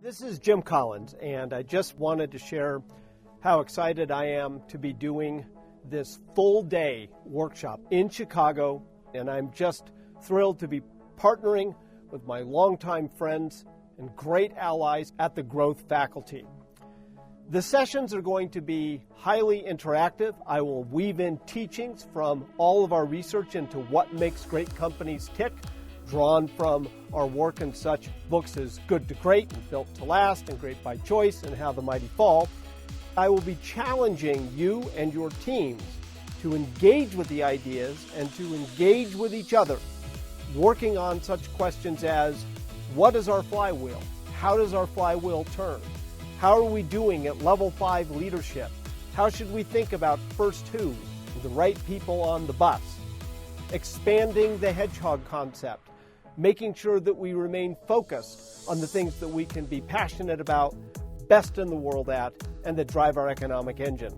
This is Jim Collins, and I just wanted to share how excited I am to be doing this full-day workshop in Chicago, and I'm just thrilled to be partnering with my longtime friends and great allies at the Growth faculty. The sessions are going to be highly interactive. I will weave in teachings from all of our research into what makes great companies tick, drawn from our work in such books as Good to Great and Built to Last and Great by Choice and How the Mighty Fall. I will be challenging you and your teams to engage with the ideas and to engage with each other, working on such questions as, what is our flywheel? How does our flywheel turn? How are we doing at level 5 leadership? How should we think about first who, the right people on the bus? Expanding the hedgehog concept, making sure that we remain focused on the things that we can be passionate about, best in the world at, and that drive our economic engine.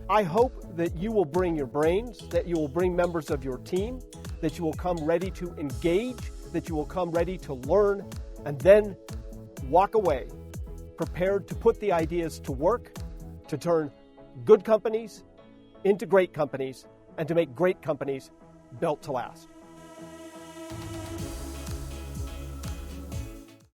I hope that you will bring your brains, that you will bring members of your team, that you will come ready to engage, that you will come ready to learn, and then walk away, prepared to put the ideas to work, to turn good companies into great companies, and to make great companies built to last.